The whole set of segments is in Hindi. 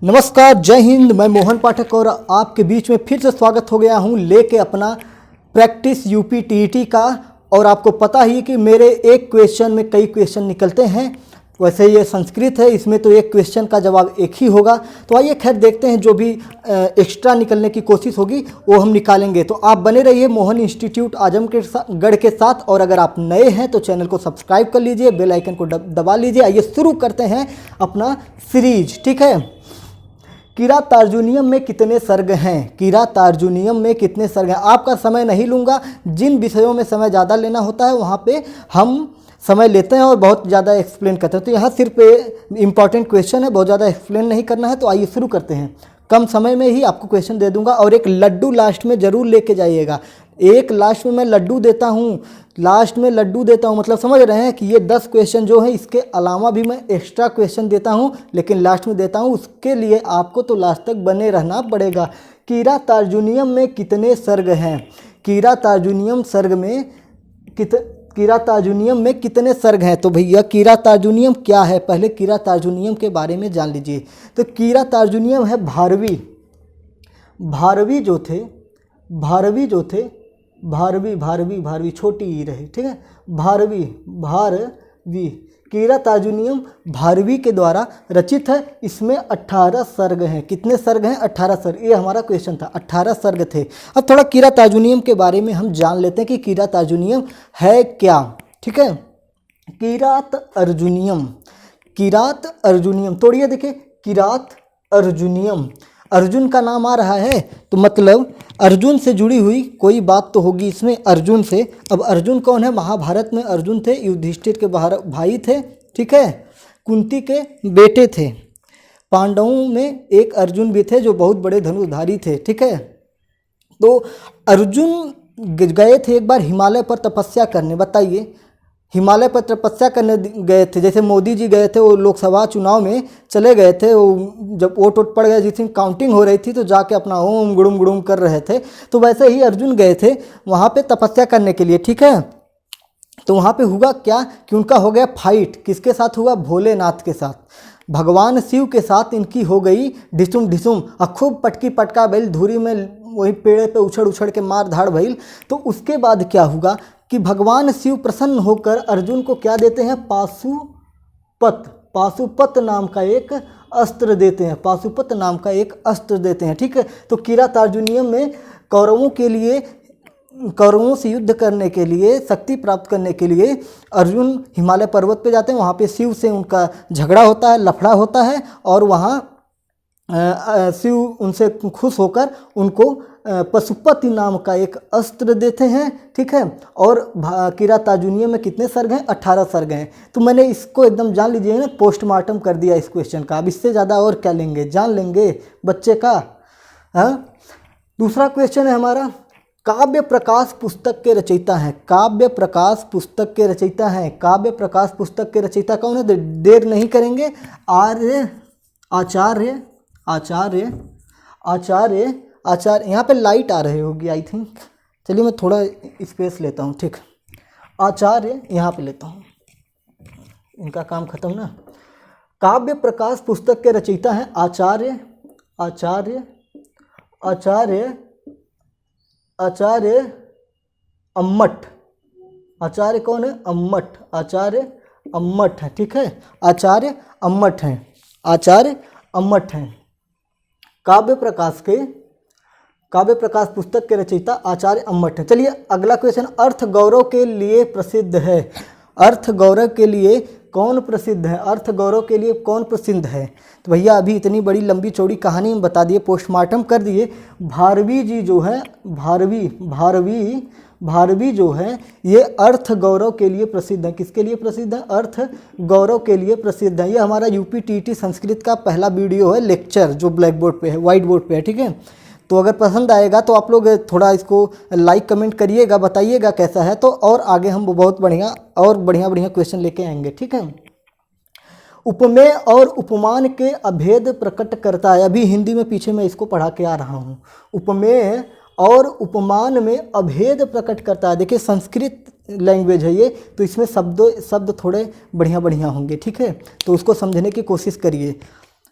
नमस्कार, जय हिंद। मैं मोहन पाठक और आपके बीच में फिर से स्वागत हो गया हूं लेके अपना प्रैक्टिस यूपी टीईटी का। और आपको पता ही कि मेरे एक क्वेश्चन में कई क्वेश्चन निकलते हैं। वैसे ये संस्कृत है, इसमें तो एक क्वेश्चन का जवाब एक ही होगा। तो आइए खैर देखते हैं, जो भी एक्स्ट्रा निकलने की कोशिश होगी वो हम निकालेंगे। तो आप बने रहिए मोहन इंस्टीट्यूट आजमगढ़ के साथ। और अगर आप नए हैं तो चैनल को सब्सक्राइब कर लीजिए, बेल आइकन को दबा लीजिए। आइए शुरू करते हैं अपना सीरीज। ठीक है, किरात अर्जुनियम में कितने सर्ग हैं? किरात अर्जुनियम में कितने सर्ग हैं? आपका समय नहीं लूँगा। जिन विषयों में समय ज़्यादा लेना होता है वहाँ पे हम समय लेते हैं और बहुत ज़्यादा एक्सप्लेन करते हैं। तो यहाँ सिर्फ इम्पॉर्टेंट क्वेश्चन है, बहुत ज़्यादा एक्सप्लेन नहीं करना है। तो आइए शुरू करते हैं। कम समय में ही आपको क्वेश्चन दे दूंगा और एक लड्डू लास्ट में ज़रूर लेके जाइएगा। एक लास्ट में मैं लड्डू देता हूँ, लास्ट में लड्डू देता हूँ, मतलब समझ रहे हैं कि ये 10 क्वेश्चन जो हैं इसके अलावा भी मैं एक्स्ट्रा क्वेश्चन देता हूँ, लेकिन लास्ट में देता हूँ। उसके लिए आपको तो लास्ट तक बने रहना पड़ेगा। किरात अर्जुनियम में कितने सर्ग हैं? किरात अर्जुनियम में कितने सर्ग हैं? तो भैया किरात अर्जुनियम क्या है, पहले किरात अर्जुनियम के बारे में जान लीजिए। तो किरात अर्जुनियम है भारवी छोटी ई रहे, ठीक है। भारवी किरात अर्जुनियम भारवी के द्वारा रचित है। इसमें 18 सर्ग हैं। कितने सर्ग हैं? 18 सर्ग। ये हमारा क्वेश्चन था, 18 सर्ग थे। अब थोड़ा किरात अर्जुनियम के बारे में हम जान लेते हैं कि किरात अर्जुनियम है क्या। ठीक है, किरात अर्जुनियम तोड़िए, देखिए किरात अर्जुनियम, अर्जुन का नाम आ रहा है तो मतलब अर्जुन से जुड़ी हुई कोई बात तो होगी इसमें, अर्जुन से। अब अर्जुन कौन है? महाभारत में अर्जुन थे, युधिष्ठिर के भाई थे, ठीक है, कुंती के बेटे थे। पांडवों में एक अर्जुन भी थे जो बहुत बड़े धनुर्धारी थे, ठीक है। तो अर्जुन गए थे एक बार हिमालय पर तपस्या करने। बताइए, हिमालय पर तपस्या करने गए थे, जैसे मोदी जी गए थे, वो लोकसभा चुनाव में चले गए थे। वो जब वोट पड़ गया, जिस दिन काउंटिंग हो रही थी तो जाके अपना ओम गुड़ुम गुड़ुम कर रहे थे। तो वैसे ही अर्जुन गए थे वहाँ पे तपस्या करने के लिए, ठीक है। तो वहाँ पे हुआ क्या कि उनका हो गया फाइट। किसके साथ हुआ? भोलेनाथ के साथ, भगवान शिव के साथ इनकी हो गई ढिसुम ढिसुम। और खूब पटकी पटका भइल, धूरी में वही पेड़ पे उछड़ उछड़ के मार धाड़ भइल। तो उसके बाद क्या हुआ कि भगवान शिव प्रसन्न होकर अर्जुन को क्या देते हैं? पाशुपत नाम का एक अस्त्र देते हैं। पाशुपत नाम का एक अस्त्र देते हैं, ठीक है। तो किरात अर्जुनियम में कौरवों से युद्ध करने के लिए, शक्ति प्राप्त करने के लिए अर्जुन हिमालय पर्वत पे जाते हैं। वहाँ पे शिव से उनका झगड़ा होता है, लफड़ा होता है, और वहाँ शिव उनसे खुश होकर उनको पशुपति नाम का एक अस्त्र देते हैं, ठीक है। और किरात अर्जुनियम में कितने सर्ग हैं? 18 सर्ग हैं। तो मैंने इसको एकदम जान लीजिए ना, पोस्टमार्टम कर दिया इस क्वेश्चन का। अब इससे ज़्यादा और क्या लेंगे, जान लेंगे बच्चे का। हाँ, दूसरा क्वेश्चन है हमारा, काव्य प्रकाश पुस्तक के रचयिता हैं। काव्य प्रकाश पुस्तक के रचयिता हैं। काव्य प्रकाश पुस्तक के रचयिता कौन है? देर नहीं करेंगे, आचार्य। यहाँ पे लाइट आ रही होगी आई थिंक। चलिए मैं थोड़ा स्पेस लेता हूँ, ठीक। आचार्य यहाँ पे लेता हूँ, इनका काम खत्म ना। काव्य प्रकाश पुस्तक के रचयिता हैं आचार्य अम्मट। आचार्य कौन है? अम्मट। आचार्य अम्मट है, ठीक है। आचार्य अम्मट हैं। काव्य प्रकाश पुस्तक के रचयिता आचार्य अम्मट हैं। चलिए अगला क्वेश्चन, अर्थ गौरव के लिए प्रसिद्ध है। अर्थ गौरव के लिए कौन प्रसिद्ध है? अर्थ गौरव के लिए कौन प्रसिद्ध है? तो भैया अभी इतनी बड़ी लंबी चौड़ी कहानी में बता दिए, पोस्टमार्टम कर दिए। भारवी जी जो है, भारवी जो है, ये अर्थ गौरव के लिए प्रसिद्ध है। किसके लिए प्रसिद्ध है? अर्थ गौरव के लिए प्रसिद्ध है। ये हमारा यूपी टीईटी संस्कृत का पहला वीडियो है, लेक्चर, जो ब्लैक बोर्ड पे है, वाइट बोर्ड पे है, ठीक है। तो अगर पसंद आएगा तो आप लोग थोड़ा इसको लाइक कमेंट करिएगा, बताइएगा कैसा है। तो और आगे हम बहुत बढ़िया क्वेश्चन लेके आएंगे, ठीक है। उपमेय और उपमान के अभेद प्रकट करता है। अभी हिंदी में पीछे मैं इसको पढ़ा के आ रहा हूँ। उपमेय और उपमान में अभेद प्रकट करता है। देखिए संस्कृत लैंग्वेज है ये, तो इसमें शब्द थोड़े बढ़िया होंगे, ठीक है। तो उसको समझने की कोशिश करिए।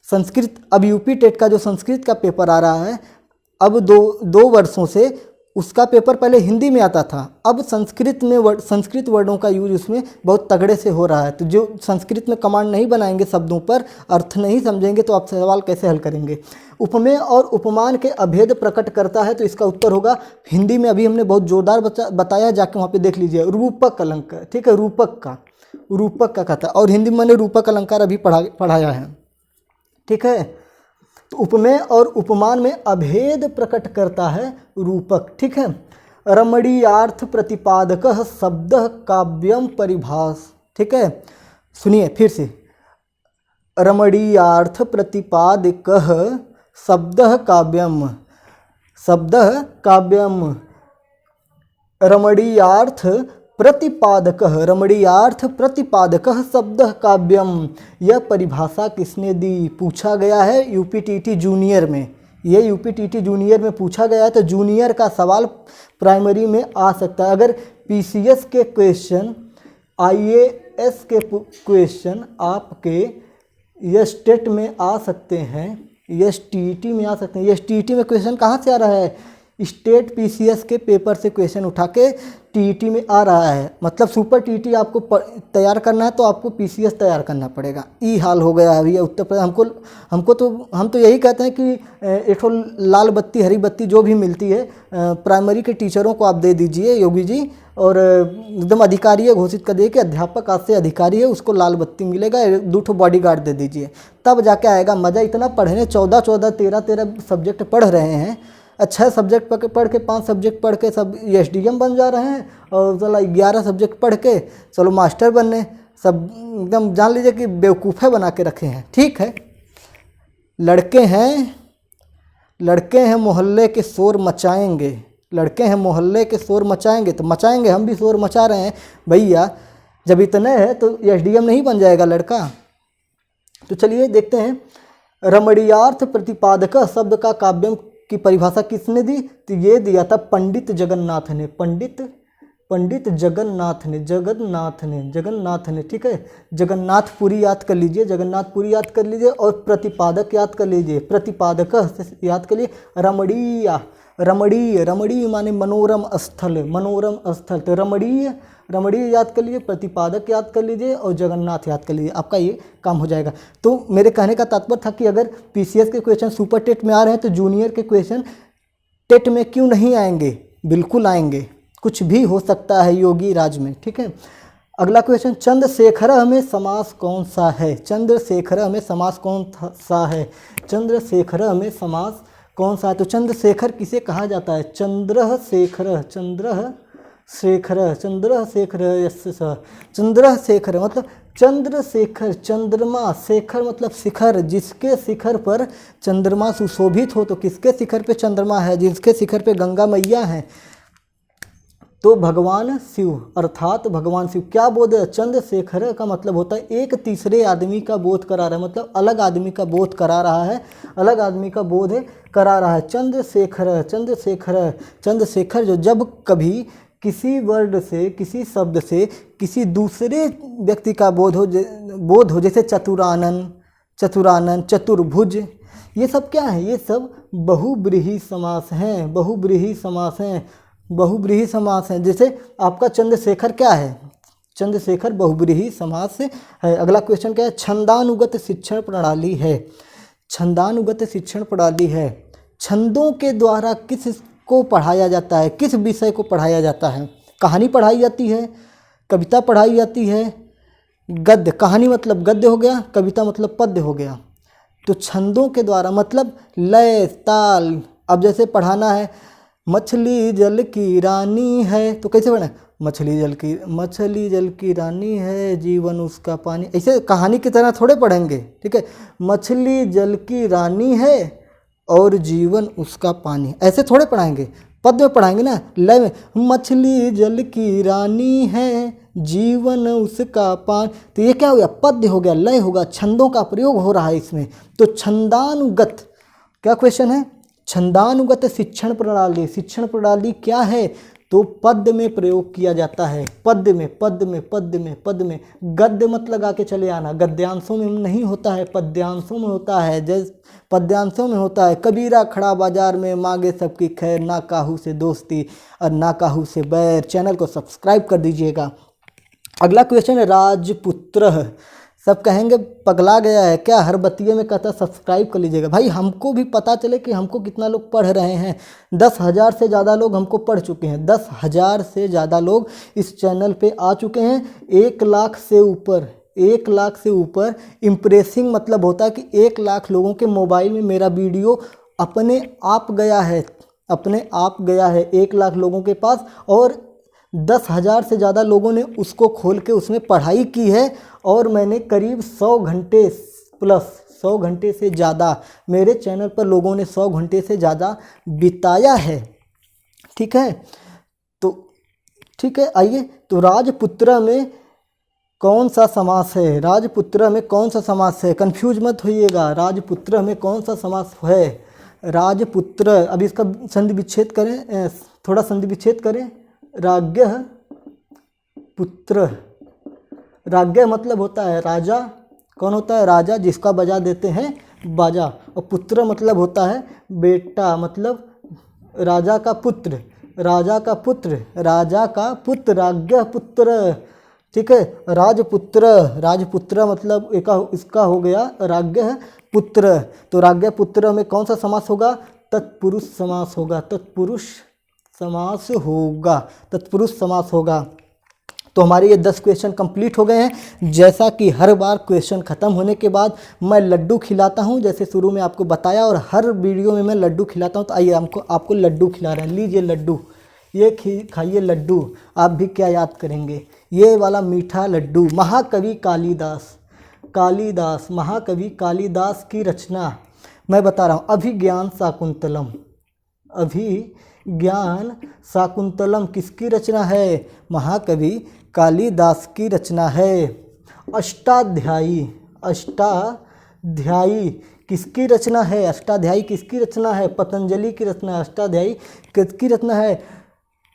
संस्कृत, अब यूपी टेट का जो संस्कृत का पेपर आ रहा है, अब दो वर्षों से उसका पेपर पहले हिंदी में आता था, अब संस्कृत में संस्कृत वर्डों का यूज उसमें बहुत तगड़े से हो रहा है। तो जो संस्कृत में कमांड नहीं बनाएंगे, शब्दों पर अर्थ नहीं समझेंगे, तो आप सवाल कैसे हल करेंगे। उपमेय और उपमान के अभेद प्रकट करता है, तो इसका उत्तर होगा हिंदी में अभी हमने बहुत जोरदार बताया, जाके वहाँ पे देख लीजिए, रूपक अलंकार। ठीक है, रूपक का कहता है, और हिंदी में मैंने रूपक अलंकार अभी पढ़ाया है। ठीक है, तो उपमेय और उपमान में अभेद प्रकट करता है रूपक। ठीक है, रमणीयार्थ प्रतिपादक शब्द काव्यम परिभास। ठीक है, सुनिए फिर से, रमणीयार्थ प्रतिपादक शब्द काव्यम रमणीयार्थ प्रतिपादक शब्द काव्यम। यह परिभाषा किसने दी? पूछा गया है यूपीटीटी जूनियर में, ये यूपीटीटी जूनियर में पूछा गया है, तो जूनियर का सवाल प्राइमरी में आ सकता है। अगर पीसीएस के क्वेश्चन, आईएएस के क्वेश्चन आपके यस टेट में आ सकते हैं, यस टीईटी में आ सकते हैं। यस टीईटी में क्वेश्चन कहाँ से आ रहा है? स्टेट पीसीएस के पेपर से क्वेश्चन उठा के टीईटी में आ रहा है। मतलब सुपर टीईटी आपको तैयार करना है तो आपको पीसीएस तैयार करना पड़ेगा। ई हाल हो गया है अभी उत्तर प्रदेश। हम तो यही कहते हैं कि एक ठो लाल बत्ती हरी बत्ती जो भी मिलती है प्राइमरी के टीचरों को आप दे दीजिए योगी जी, और एकदम अधिकारी है घोषित कर दिए कि अध्यापक आज से अधिकारी है, उसको लाल बत्ती मिलेगा, 2 ठो बॉडीगार्ड दे दीजिए, तब जाके आएगा मज़ा। इतना पढ़ने 14 13 सब्जेक्ट पढ़ रहे हैं, 6 सब्जेक्ट पढ़ के 5 सब्जेक्ट पढ़ के सब एसडीएम बन जा रहे हैं, और चला 11 सब्जेक्ट पढ़ के चलो मास्टर बनने, सब एकदम जान लीजिए कि बेवकूफ़े बना के रखे हैं। ठीक है, लड़के हैं मोहल्ले के शोर मचाएंगे, लड़के हैं मोहल्ले के शोर मचाएंगे, तो मचाएंगे, हम भी शोर मचा रहे हैं भैया। जब इतने हैं तो एसडीएम नहीं बन जाएगा लड़का। तो चलिए देखते हैं, रमणीयार्थ प्रतिपादक शब्द का काव्यम की परिभाषा किसने दी? तो ये दिया था पंडित जगन्नाथ ने, पंडित जगन्नाथ ने। ठीक है, जगन्नाथपुरी याद कर लीजिए, और प्रतिपादक याद कर लीजिए, प्रतिपादक याद कर लीजिए। रमणीय माने मनोरम स्थल, तो रमणीय याद कर लीजिए, प्रतिपादक याद कर लीजिए, और जगन्नाथ याद कर लीजिए, आपका ये काम हो जाएगा। तो मेरे कहने का तात्पर्य था कि अगर पीसीएस के क्वेश्चन सुपर टेट में आ रहे हैं तो जूनियर के क्वेश्चन टेट में क्यों नहीं आएंगे? बिल्कुल आएंगे, कुछ भी हो सकता है योगी राज में। ठीक है, अगला क्वेश्चन, चंद्रशेखर में समास कौन सा है? चंद्रशेखर में समास कौन सा है? तो चंद्रशेखर किसे कहा जाता है? चंद्रशेखर मतलब चंद्रशेखर, चंद्रमा, शेखर मतलब शिखर, जिसके शिखर पर चंद्रमा सुशोभित हो। तो किसके शिखर पे चंद्रमा है? जिसके शिखर पे गंगा मैया है, तो भगवान शिव, अर्थात भगवान शिव। क्या बोध है? चंद्रशेखर का मतलब होता है एक तीसरे आदमी का बोध करा रहा है, मतलब अलग आदमी का बोध करा रहा है, अलग आदमी का बोध करा रहा है। चंद्रशेखर जो जब कभी किसी वर्ड से, किसी शब्द से किसी दूसरे व्यक्ति का बोध हो, जैसे चतुरानन, चतुर्भुज, ये सब क्या है? ये सब बहुब्रीहि समास हैं। जैसे आपका चंद्रशेखर क्या है? चंद्रशेखर बहुब्रीहि समास है। अगला क्वेश्चन क्या है? छंदानुगत शिक्षण प्रणाली है। छंदों के द्वारा किसको पढ़ाया जाता है? किस विषय को पढ़ाया जाता है? कहानी पढ़ाई जाती है, कविता पढ़ाई जाती है, गद्य, कहानी मतलब गद्य हो गया, कविता मतलब पद्य हो गया। तो छंदों के द्वारा मतलब लय, ताल। अब जैसे पढ़ाना है, मछली जल की रानी है, तो कैसे पढ़ना है? मछली जल की रानी है, जीवन उसका पानी। ऐसे कहानी की तरह थोड़े पढ़ेंगे। ठीक है, मछली जल की रानी है और जीवन उसका पानी, ऐसे थोड़े पढ़ाएंगे। पद में पढ़ाएंगे ना, लय में, मछली जल की रानी है, जीवन उसका पानी। तो ये क्या हो गया? पद्य हो गया, लय होगा, छंदों का प्रयोग हो रहा है इसमें। तो छंदानुगत, क्या क्वेश्चन है? छंदानुगत शिक्षण प्रणाली क्या है? तो पद्य में प्रयोग किया जाता है। पद्य में, पद्य में, पद्य में, पद्य में। गद्य मत लगा के चले आना, गद्यांशों में नहीं होता है, पद्यांशों में होता है। जैसे पद्यांशों में होता है, कबीरा खड़ा बाजार में मांगे सबकी खैर, ना काहू से दोस्ती और ना काहू से बैर। चैनल को सब्सक्राइब कर दीजिएगा। अगला क्वेश्चन है राजपुत्र। सब कहेंगे पगला गया है क्या, हर बतिये में कहता सब्सक्राइब कर लीजिएगा। भाई हमको भी पता चले कि हमको कितना लोग पढ़ रहे हैं। 10,000 से ज़्यादा लोग हमको पढ़ चुके हैं। 10,000 से ज़्यादा लोग इस चैनल पे आ चुके हैं। 1 लाख से ऊपर, 1 लाख से ऊपर इम्प्रेसिंग मतलब होता है कि 1 लाख लोगों के मोबाइल में मेरा वीडियो अपने आप गया है, अपने आप गया है 1 लाख लोगों के पास। और 10,000 से ज़्यादा लोगों ने उसको खोल के उसमें पढ़ाई की है। और मैंने करीब 100 घंटे प्लस, 100 घंटे से ज़्यादा मेरे चैनल पर लोगों ने 100 घंटे से ज़्यादा बिताया है। ठीक है, तो ठीक है, आइए। तो राजपुत्र में कौन सा समास है, राजपुत्र में कौन सा समास है, कंफ्यूज मत होइएगा। राजपुत्र में कौन सा समास है, राजपुत्र। अब इसका संधि विच्छेद करें, थोड़ा संधि विच्छेद करें। राज्ञ पुत्र, राज्ञ मतलब होता है राजा। कौन होता है, राजा, जिसका बजा देते हैं बाजा। और पुत्र मतलब होता है बेटा, मतलब राजा का पुत्र, राजा का पुत्र, राजा का पुत्र, राज्ञ पुत्र। ठीक है, राजपुत्र, राजपुत्र मतलब इसका हो गया राज्ञ पुत्र। तो राज्ञ पुत्र में कौन सा समास होगा, तत्पुरुष समास होगा, तत्पुरुष समास होगा, तत्पुरुष समास होगा। तो हमारे ये 10 क्वेश्चन कंप्लीट हो गए हैं। जैसा कि हर बार क्वेश्चन ख़त्म होने के बाद मैं लड्डू खिलाता हूँ, जैसे शुरू में आपको बताया, और हर वीडियो में मैं लड्डू खिलाता हूँ। तो आइए आपको लड्डू खिला रहे हैं। लीजिए लड्डू, ये खाइए लड्डू। आप भी क्या याद करेंगे, ये वाला मीठा लड्डू। महाकवि कालिदास, कालिदास, महाकवि कालिदास की रचना मैं बता रहा हूँ। अभिज्ञान शाकुंतलम, अभिज्ञान शाकुंतलम किसकी रचना है, महाकवि कालिदास की रचना है। अष्टाध्यायी, अष्टाध्यायी किसकी रचना है, अष्टाध्यायी किसकी रचना है, पतंजलि की रचना है। अष्टाध्यायी किसकी रचना है,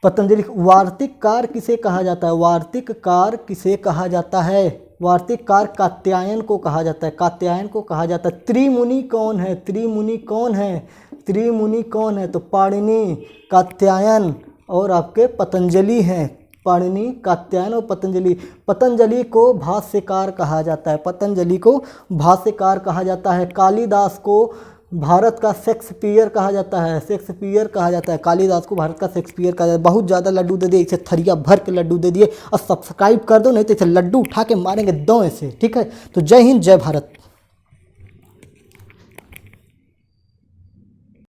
पतंजलि। वार्तिककार किसे कहा जाता है, वार्तिककार किसे कहा जाता है, वार्तिककार कात्यायन को कहा जाता है, कात्यायन को कहा जाता है। त्रिमुनि कौन है, त्रिमुनि कौन है, त्रिमुनि कौन है, तो पाणिनि, कात्यायन और आपके पतंजलि हैं। पाणिनि, कात्यायन और पतंजलि। पतंजलि को भाष्यकार कहा जाता है, पतंजलि को भाष्यकार कहा जाता है। कालिदास को भारत का शेक्सपियर कहा जाता है, शेक्सपियर कहा जाता है। कालिदास को भारत का शेक्सपियर कहा जाता है। बहुत ज़्यादा लड्डू दे दिए, इसे थरिया भर के लड्डू दे दिए। और सब्सक्राइब कर दो, नहीं तो इसे लड्डू उठा के मारेंगे दो ऐसे। ठीक है, तो जय हिंद, जय भारत।